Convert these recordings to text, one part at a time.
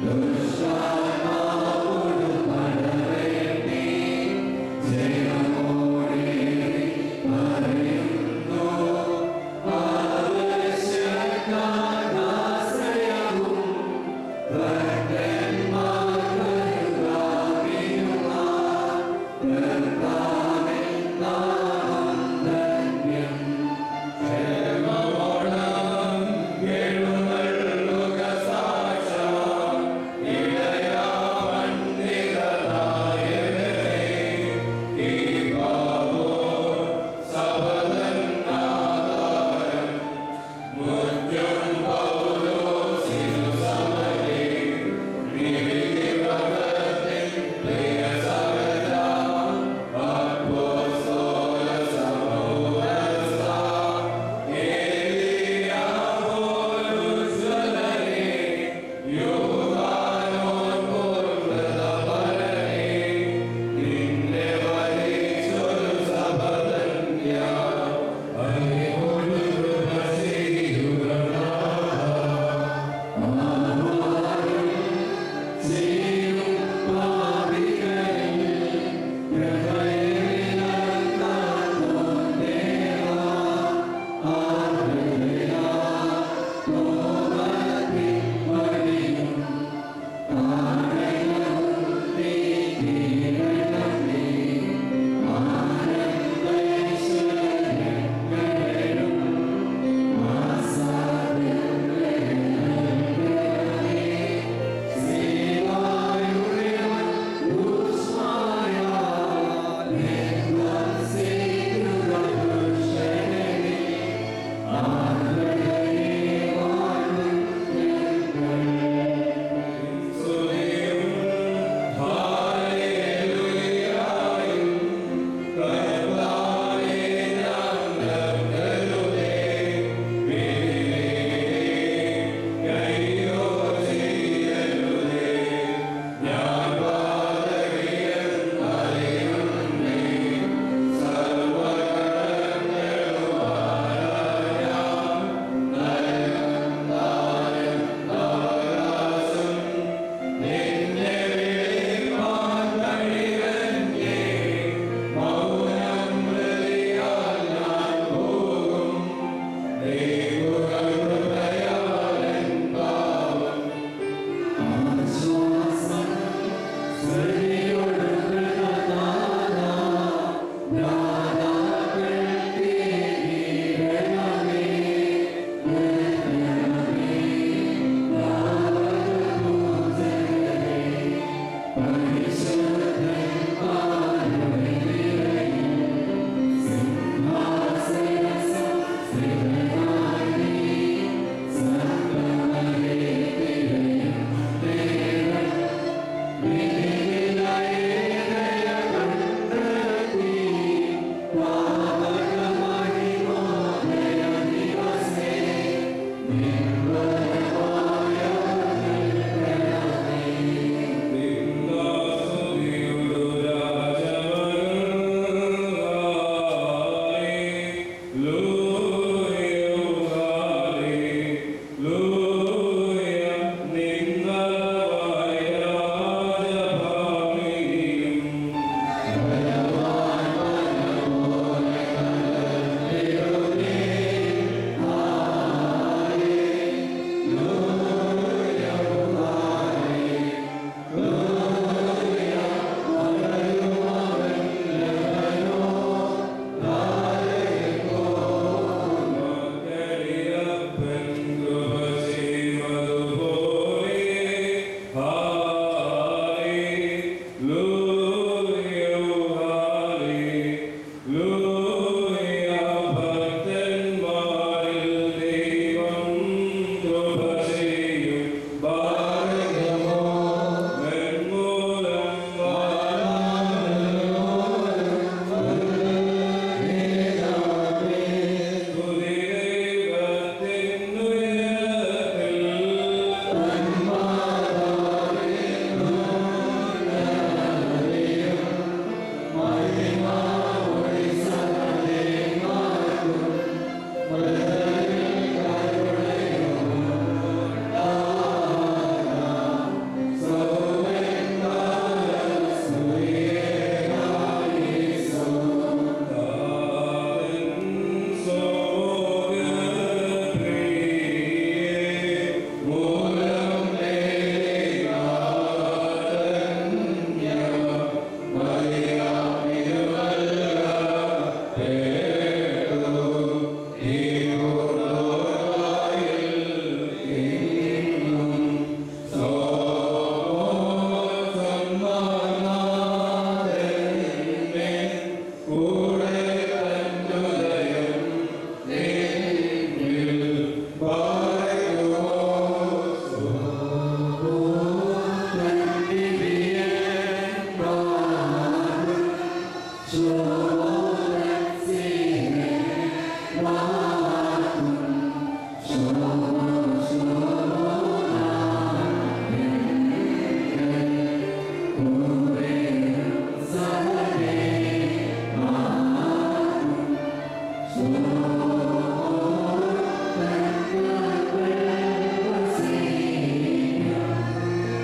Yeah.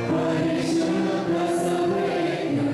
പരിശുദ്ധ സഭയ്ക്ക്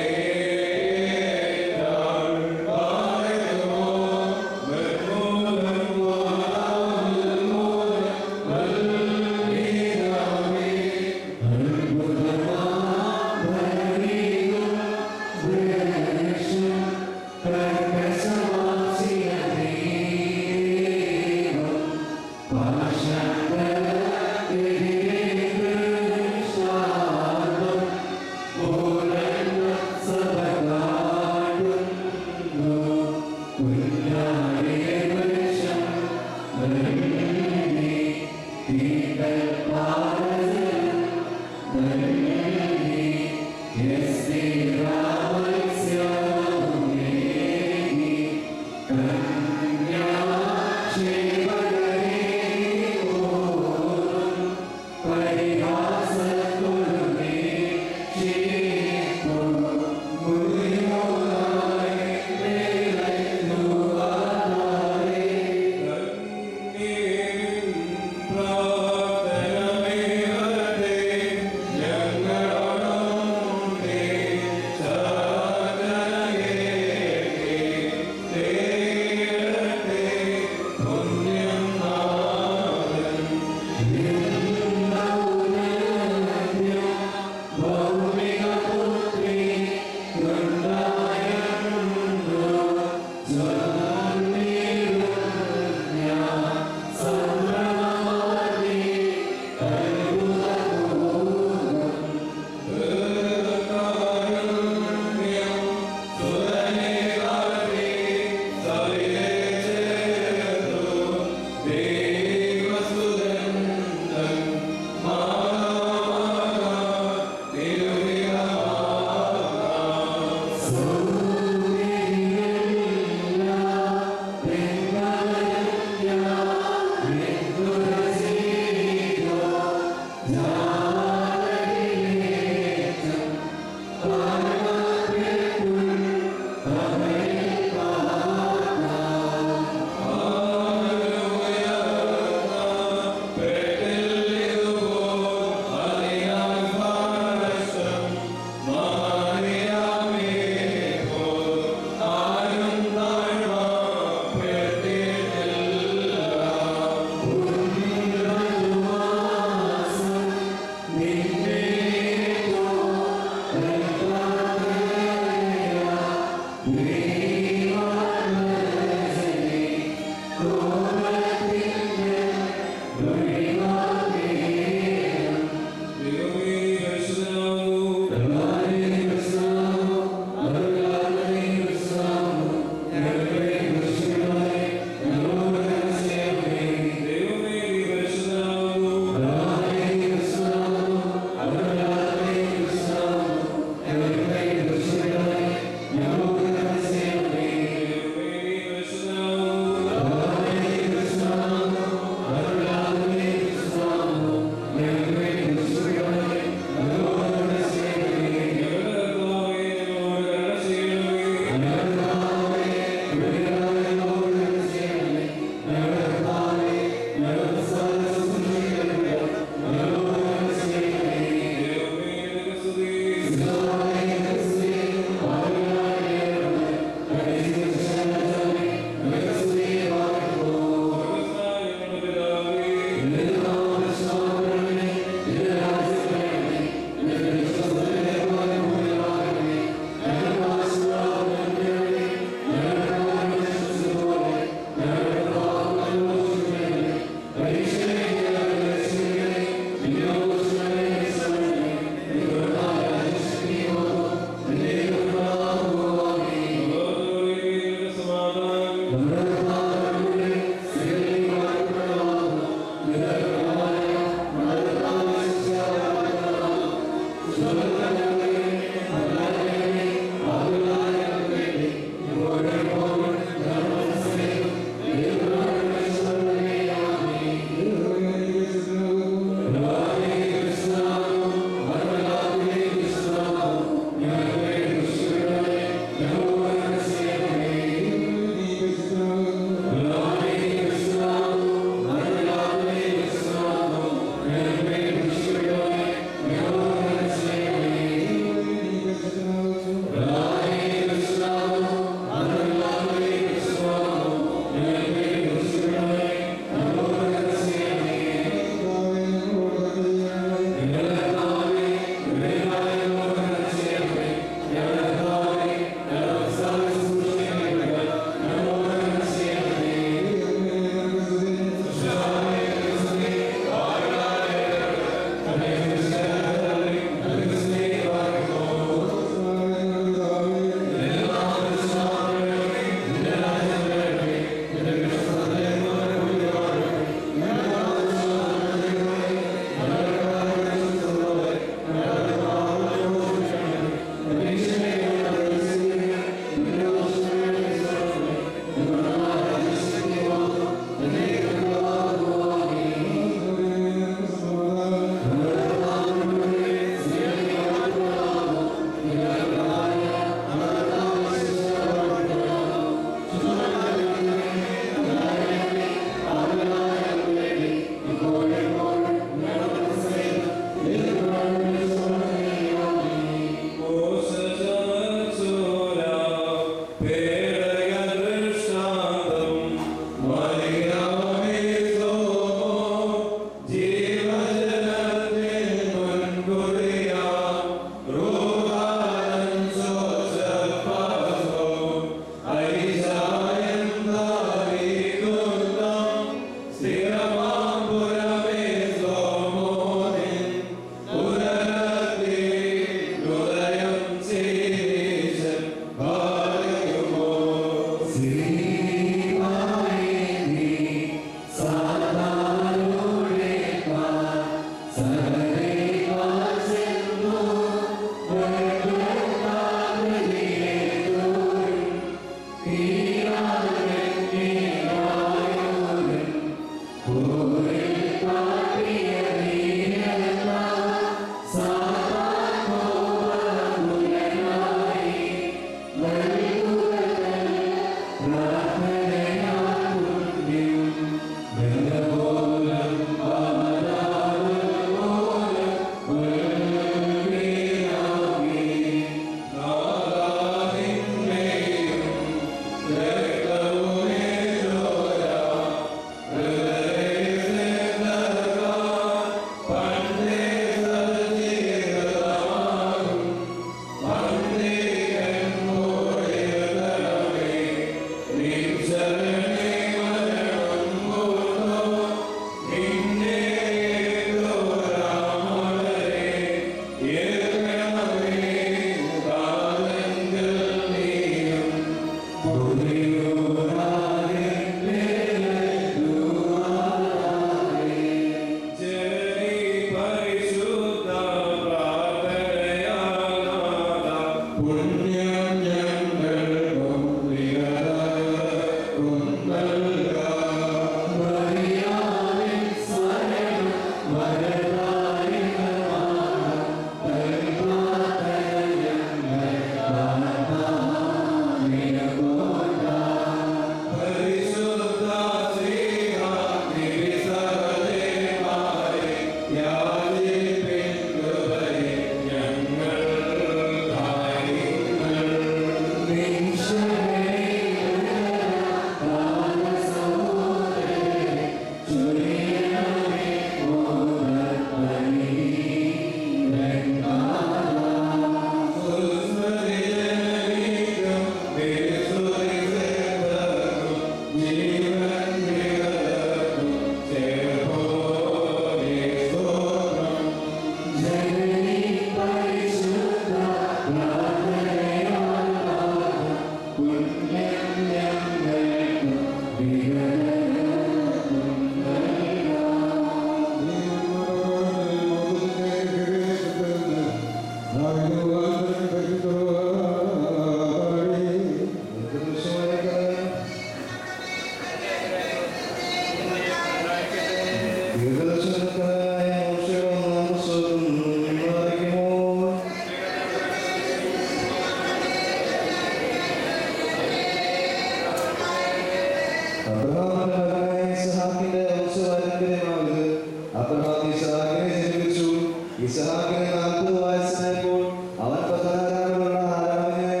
ഇസ്ഹാക്കിന് 40 വയസ്സായപ്പോൾ അവൻ പത്തനാരാമുള്ള ആരാമനായ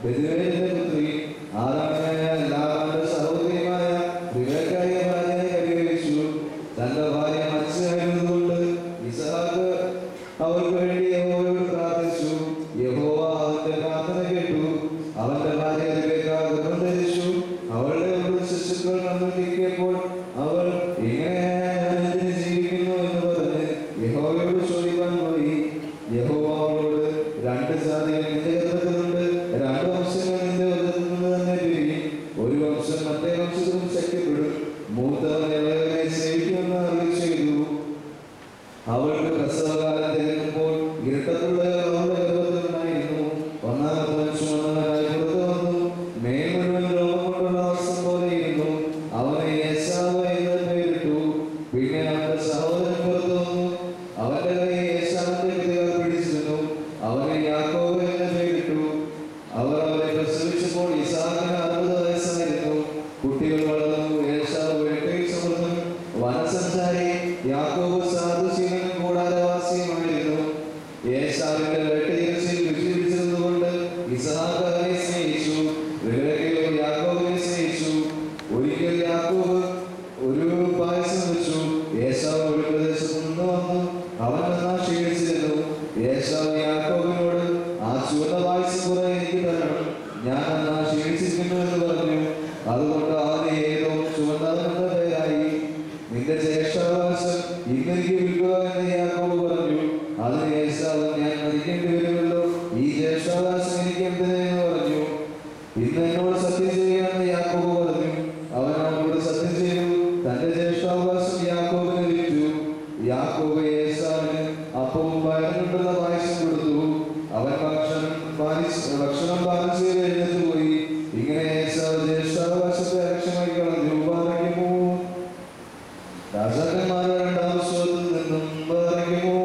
ബെഥൂവേലിന്റെ പുത്രി ആരാമനായ ലാബാന്റെ സഹോദരിയുമായ റിബേക്കയെ ഭാര്യയായി പരിഗണിച്ചു. തന്റെ ഭാര്യ മത്സ്യമായിരുന്നതുകൊണ്ട് ഇസ്ഹാക്ക് അവർക്ക് വേണ്ടി യഹോവയോട് പ്രാർത്ഥിച്ചു. യഹോവ അവന്റെ പ്രാർത്ഥന കേട്ടു. അവന്റെ ഭാര്യ റിബേക്ക ഗർഭം ധരിച്ചു. അവളുടെ ശിശുക്കൾ കണ്ടെത്തിയപ്പോൾ അവൾ ഇങ്ങനെ ഞാൻ എന്തിന് ജീവിക്കുന്നു എന്ന് പറഞ്ഞ് യഹോവയോട് ചോദിക്കാൻ പോയി. യഹോവ അവളോട് 2 ജാതികൾ നിന്റെ ഗർഭത്തിലുണ്ട്, 2 വംശങ്ങൾ നിന്റെ ഉദരത്തിൽ നിന്ന് തന്നെ പിരിയും. ഒരു വംശം മറ്റേ വംശത്തിലും ശക്തിപ്പെടും. മൂത്തവൻ ഇളയവനെ സേവിക്കുമെന്ന് അരുളി ചെയ്തു. അവൾക്ക് പ്രസവകാലം തികഞ്ഞപ്പോൾ ഇരട്ടത്തുള്ള അവളുടെ ഗർഭത്തിലുണ്ടായിരുന്നു. 1-ാമത്തെ വംശം ഒന്നായി പുറത്തു വന്നു. മേൽ മുഴുവൻ രോഗം കൊണ്ടുള്ള അവസ്ഥ പോലെയിരുന്നു. അവനെ ഏശാവ് എന്ന് പേരിട്ടു. പിന്നെ അവന്റെ സഹോദരൻ പുറത്തു വന്നു. അവന്റെ കൈ ഏശാവിന്റെ പിതാവ് പിടിച്ചിരുന്നു. അവനെ യാക്കോബ് എന്ന് പേരിട്ടു. അവർ അവരെ പ്രസവിച്ചപ്പോൾ ഇസ്ഹാക്കിന് 60 വയസ്സായിരുന്നു. കുട്ടികൾ വളർന്നു. ഏശാവ് വേട്ടയിൽ സമൃദ്ധൻ വനസഞ്ചാരി, യാക്കോബ് സാധുശീലനും കൂടാരവാസിയുമായിരുന്നു. ഏശാവിന്റെ വേട്ടയിൽ രുചി പിടിച്ചിരുന്നതുകൊണ്ട് ഇസ്ഹാക്ക് അവനെ സ്നേഹിച്ചു. റിബേക്കയോ യാക്കോബിനെ സ്നേഹിച്ചു. ഒരിക്കൽ യാക്കോബ് ഒരു പായസം വെച്ചു. ഏശാവ് ഒരു പ്രദേശത്ത് നിന്ന് വന്നു. അവൻ എന്നാ ക്ഷീണിച്ചിരുന്നു. ഏശാവ് യാക്കോബിനോട് ആ ചുവന്ന പായസം കുറെ എനിക്ക് തരണം, ഞാൻ എന്നാ ക്ഷീണിച്ചിരിക്കുന്നു എന്ന് പറഞ്ഞു. അതുകൊണ്ട് അവന് ഏതോ ചുവന്നവനെന്ന പേരായി. നിന്റെ ജ്യേഷ്ഠാവകാശം ഇന്നെനിക്ക് വിൽക്കുക എന്ന് യാക്കോബ് പറഞ്ഞു. അതിന് ഏശാവ് ഞാൻ മരിക്കേണ്ടി വരുമല്ലോ, ഈ ജ്യേഷ്ഠാവകാശം എനിക്ക് എന്തിനെന്ന് പറഞ്ഞു. ഇന്ന് എന്നോട് സത്യം ചെയ്യാമെന്ന് യാക്കോബ് പറഞ്ഞു. അവൻ അവനോട് സത്യം ചെയ്തു. തന്റെ ജ്യേഷ്ഠാവകാശം യാക്കോബിന് വിറ്റു. യാക്കോബ് ഏശാവിന് അപ്പവും പയറുകൊണ്ടുള്ള പായസം കൊടുത്തു. അവൻ ഭക്ഷണം പാകം ചെയ്ത് എഴുന്നേറ്റ് പോയി. ഇങ്ങനെ ഏശാവ് ജ്യേഷ്ഠാവകാശത്തെ അലക്ഷ്യമായി കളഞ്ഞു. പറയുമോ രാജാക്കന്മാരുടെ 2-ാം പുസ്തകത്തിൽ നിന്നും പറയുമോ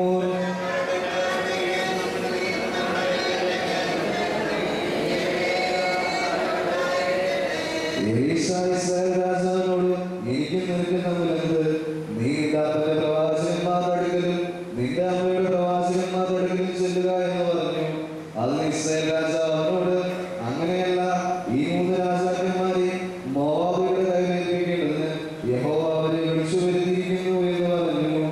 ഇസ്രായേൽ രാജാവിനോട് എനിക്ക് നിനക്ക് തമ്മിലെന്ത്? നീ നിന്റെ അപ്പന്റെ പ്രവാചകന്മാരുടെ അടുക്കലും നിന്റെ അമ്മയുടെ പ്രവാചകന്മാരുടെ അടുക്കലും ചെല്ലുക എന്ന് പറഞ്ഞു. അതിന് ഇസ്രായേൽ രാജാവ് അവനോട് അങ്ങനെയല്ല, ഈ 3 രാജാക്കന്മാരെ മോവാബിയുടെ കയ്യിലേൽപ്പിക്കേണ്ടതിന് യഹോവ അവരെ വിളിച്ചു വരുത്തിയിരിക്കുന്നു എന്ന് പറഞ്ഞു.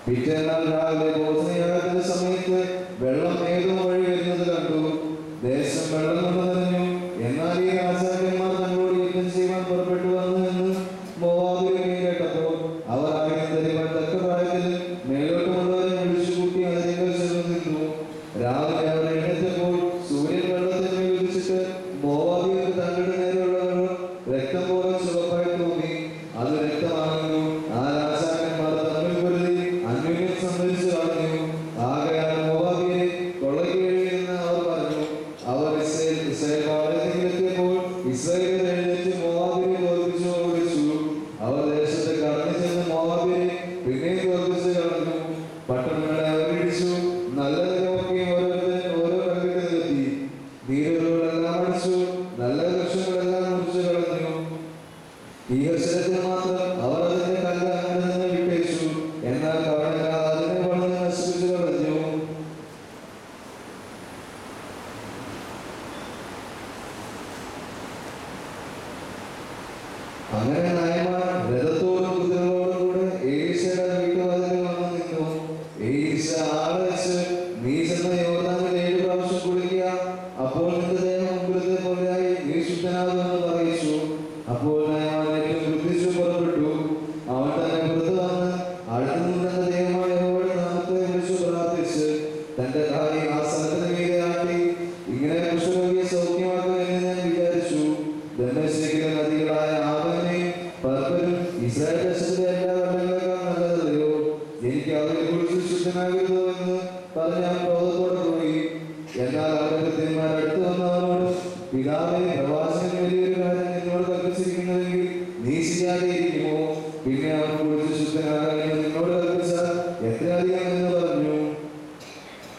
പിറ്റേന്നാൾ രാവിലെ ഭോജനയാഗത്തിന്റെ സമയത്ത് വെള്ളം ഏതോ വഴി വരുന്നത് കണ്ടു. ദേശം വെള്ളം കൊണ്ട് നിറഞ്ഞു. എന്നാൽ ഈ രാജാക്കന്മാർ തങ്ങളോട് യുദ്ധം ചെയ്യാൻ പുറപ്പെട്ടു വന്നു എന്ന് മോവാബികൾ കേട്ടപ്പോൾ അവർ ആയുധം ധരിപ്പാൻ തക്ക പ്രായത്തിൽ മേലോട്ടുമുള്ളവരെ വിളിച്ചു കൂട്ടി അതിനേക്കാൾ ചെന്ന് നിന്നു. രാവിലെ അവർ എഴുന്നേറ്റപ്പോൾ സൂര്യൻ വെള്ളത്തിൽ മേൽ ഉദിച്ചിട്ട് മോവാബികൾക്ക് തങ്ങളുടെ നേരെയുള്ള വെള്ളം രക്തം പോലെ ചുവപ്പായി തോന്നി. അത് രക്തമാകുന്നു. ആ രാജാക്കന്മാർ തമ്മിൽ പൊരുതി അന്യോന്യം സംഭരിച്ചു കളഞ്ഞു. ആകയാൽ മോവാബിയെ കൊള്ളയ്ക്കെഴുതിയെന്ന് അവർ പറഞ്ഞു. അവർ ഇസ്രായേൽ പാളയത്തിലെത്തിയപ്പോൾ ഇസ്രായേൽ എഴുന്നേറ്റ് മോവാബിനെ തോൽപ്പിച്ചു ഓടിച്ചു. അവർ ദേശത്തെ കടന്നു ചെന്ന് മോവാബിനെ പിന്നെയും തോൽപ്പിച്ച് കളഞ്ഞു. പട്ടണങ്ങളെ അവരിടിച്ചു. നല്ലതൊക്കെ ഓരോരുത്തരും ഓരോ കല്ലിൽ നിർത്തി. നീരുകളെല്ലാം അടിച്ചു. നല്ല വൃക്ഷങ്ങളെല്ലാം മുറിച്ചു കളഞ്ഞു. ഈ അവസരത്തിൽ മാത്രം അവർ അതിന്റെ കല്ല് അങ്ങനെ തന്നെ വിട്ടേച്ചു. എന്നാൽ കവണക്കാർ അതിനെ വളർന്ന് നശിപ്പിച്ചു കളഞ്ഞു. അങ്ങനെ നായമാർ രഥത്തോടും കുതിരകളോടും കൂടെ എലീശയുടെ വീട്ടുവാതിലിൽ വന്നു നിന്നു. എലീശ ആളെ വെച്ച് നീ ചെന്ന യോർദാനിൽ 7 പ്രാവശ്യം കുളിക്കുക, അപ്പോൾ നിന്റെ ദേഹം മുമ്പിലത്തെ പോലെയായി നീ ശുദ്ധനാകുമെന്ന് പറയിച്ചു. അപ്പോൾ നായമാൻ ഏറ്റവും വൃദ്ധിച്ചു പുറപ്പെട്ടു. അവൻ തന്നെ പുറത്തു വന്ന് അടുത്തു നിന്ന ദൈവമായ യഹോവയുടെ നാമത്തെ വിളിച്ചു പ്രാർത്ഥിച്ച് തന്റെ കാലി ആ സ്ഥലത്തിന് മീതെ ആട്ടി, ഇങ്ങനെ കുഷ്ഠരോഗിയെ സൗഖ്യമാക്കുക എന്ന് ഞാൻ വിചാരിച്ചു. ദമസ്കയിലെ നദികളായ ആവനെയും പർപ്പരും ഇസ്രായേൽ ദേശത്തിലെ എല്ലാ വെള്ളങ്ങളേക്കാൾ നല്ലതല്ലയോ? എനിക്ക് അവരെ കുറിച്ച് ശുദ്ധനാകരുതോ എന്ന് പറഞ്ഞ് അവൻ ക്രോധത്തോടെ പോയി. എന്നാൽ അവരുടെ ഭൃത്യന്മാർ അടുത്ത് വന്ന് അവനോട്, പിതാവേ, പ്രവാചകൻ വലിയൊരു കാര്യം നിന്നോട് കൽപ്പിച്ചിരിക്കുന്നുവെങ്കിൽ നീ ചെയ്യാതെ ഇരിക്കുമോ? പിന്നെ അവൻ കുറിച്ച് ശുദ്ധനാകാൻ നിന്നോട് കൽപ്പിച്ചാൽ എത്രയധികം എന്ന് പറഞ്ഞു.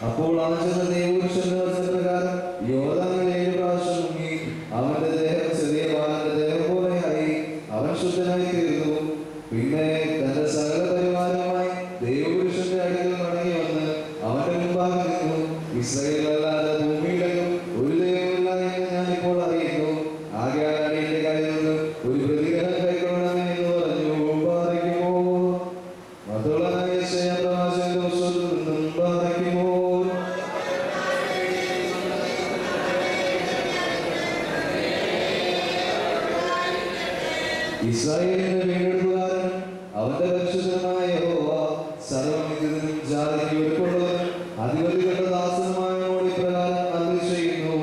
അപ്പോൾ അവൻ ചെന്ന ദൈവപുരുഷന്റെ വചനപ്രകാരം യോർദാനിൽ 7 പ്രാവശ്യം മുങ്ങി. അവന്റെ ദേഹം ചെറിയ ബാലന്റെ ദേഹം പോലെയായി. അവൻ ശുദ്ധനായി തീർന്നു. പിന്നെ തന്റെ സകല പരിവാരവുമായി ദൈവപുരുഷന്റെ അടുക്കൽ മടങ്ങി വന്ന് ഇസ്രായേലിന്റെ വീണ്ടെടുപ്പുകാരൻ അവന്റെ പരിശുദ്ധമായ യഹോവ സർവ്വനിത്യനും ജാതിക്ക് ഒരുപ്പുള്ളവൻ അധിപതികളുടെ ദാസനുമായോട് ഇപ്രകാരം അരുളി ചെയ്യുന്നു.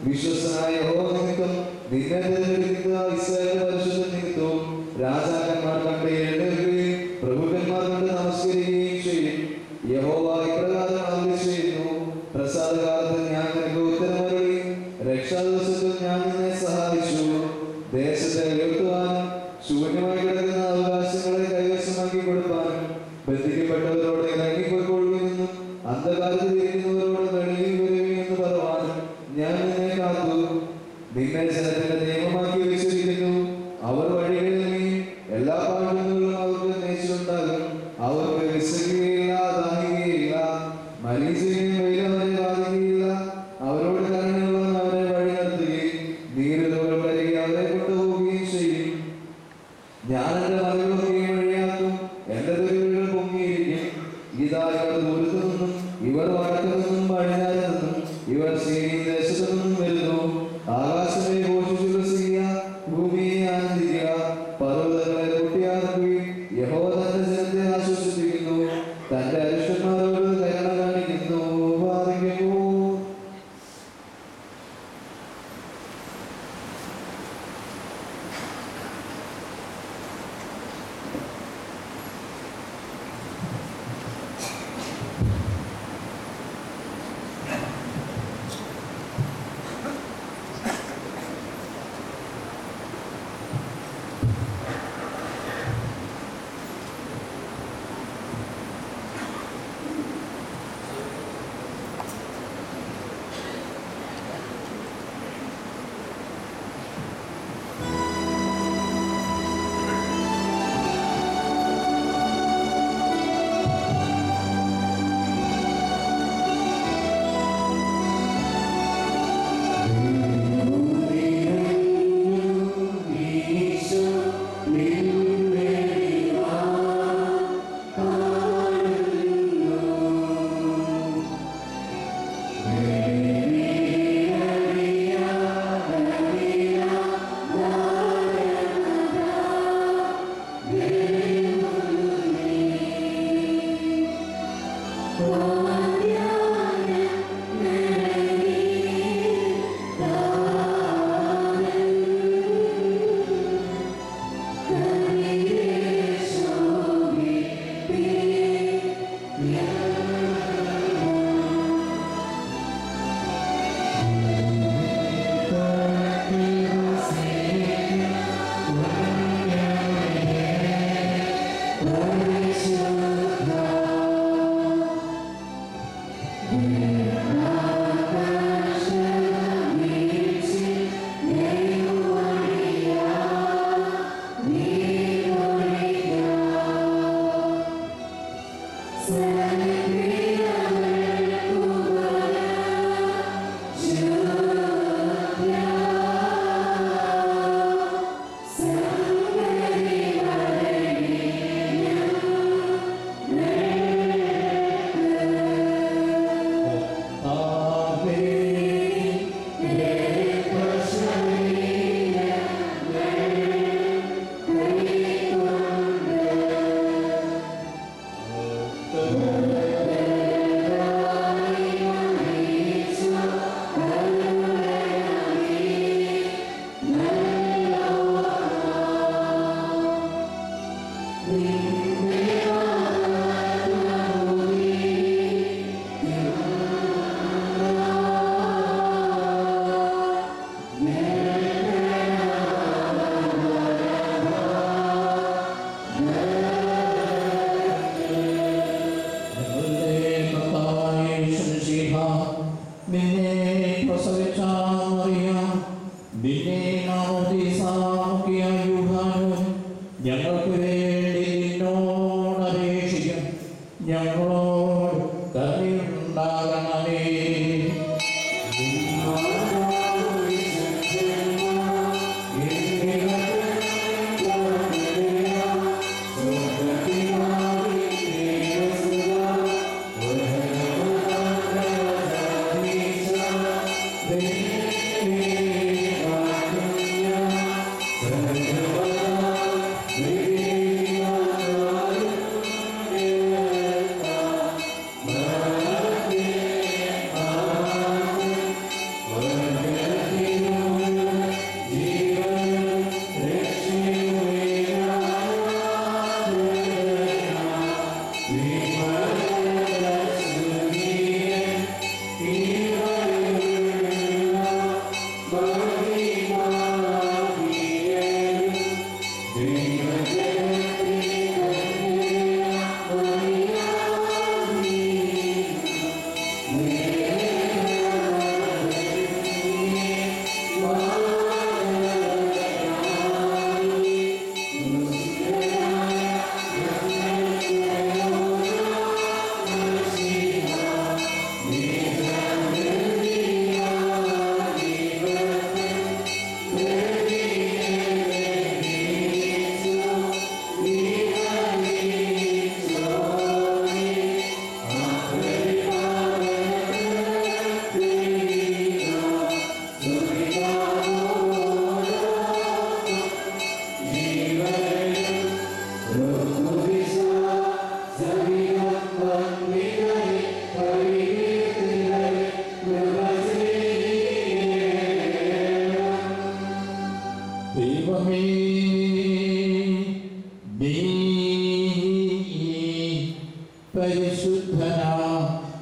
വിശ്വസ്തനായ യഹോവ നിമിത്തം നിന്നെ തിരഞ്ഞെടുക്കുന്ന ഇസ്രായേലിന്റെ പരിശുദ്ധ നിമിത്തവും രാജാക്കന്മാർ കണ്ട് എഴുന്നേൽക്കുകയും പ്രഭുക്കന്മാർ കണ്ട് നമസ്കരിക്കുകയും ചെയ്യും. യഹോവ ഇപ്രകാരം അരുളി ചെയ്യുന്നു. പ്രസാദകാലത്ത് ഞാൻ നിനക്ക് ഉത്തരമരുളി, രക്ഷാദിവസത്തിൽ ഞാൻ നിന്നെ സഹായിച്ചു. ദേശത്തെ ഉയർത്തുവാനും ശൂന്യമായി കിടക്കുന്ന അവകാശങ്ങളെ കൈവശമാക്കി കൊടുപ്പാനും ബന്ധിക്കപ്പെട്ടവരോട് ഇറങ്ങിപ്പോയിക്കൊള്ളുമെന്നും അന്ധകാലത്തിൽ ഇരിക്കുന്നവരോട് വെളിയിൽ വരുവി എന്ന് പറയുവാനും ഞാൻ നിന്നെ കാത്തു. നിന്നെ ജനത്തിന്റെ നിയമമാക്കി വെച്ചിരിക്കുന്നു. അവർ വഴികളിൽ നീ എല്ലാ പാടുകളും അവർക്ക് നേച്ചിട്ടുണ്ടാകും. അവർക്ക് വിശ്രമിക്കുകയില്ല, ദാഹിക്കുകയില്ല, മരീചിനെയും വെയിൽ അവരെ ബാധിക്കുകയില്ല. അവരോട് കരുണയുള്ളവൻ അവരെ വഴി നടത്തുകയും നീരുകൾ വരികെ അവരെ കൊണ്ടുപോവുകയും ചെയ്യും. ഞാൻ എന്റെ മതിലുകളൊക്കെയും വഴിയാക്കും, എന്റെ തെരുവുകൾ പൊങ്ങിയിരിക്കും. ഇതാ ഇവർ ദൂരത്തു നിന്നും, ഇവർ വടക്കു നിന്നും പടിഞ്ഞാറ് നിന്നും, ഇവർ സീനിയ ദേശത്തു നിന്നും വരുന്നു. ആകാശത്തെ ഘോഷിച്ചുല്ലസിക്കുക, ഭൂമിയെ ആനന്ദിക്കുക, പർവ്വതങ്ങളെ പൊട്ടിയാർക്കുകയും യഹോവ തന്റെ ജനത്തെ ആശ്വസിപ്പിക്കുന്നു, തന്റെ അരിഷ്ടന്മാരോട് കരുണ കാണിക്കുന്നു. പാപിക്കുന്നു.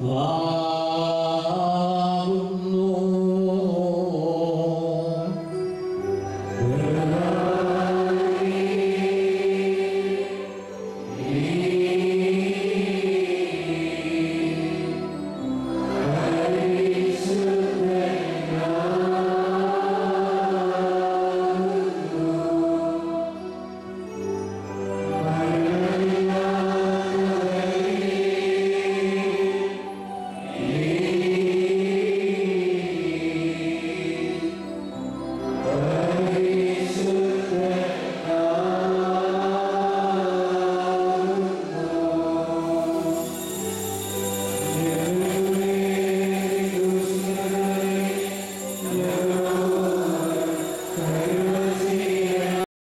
വാ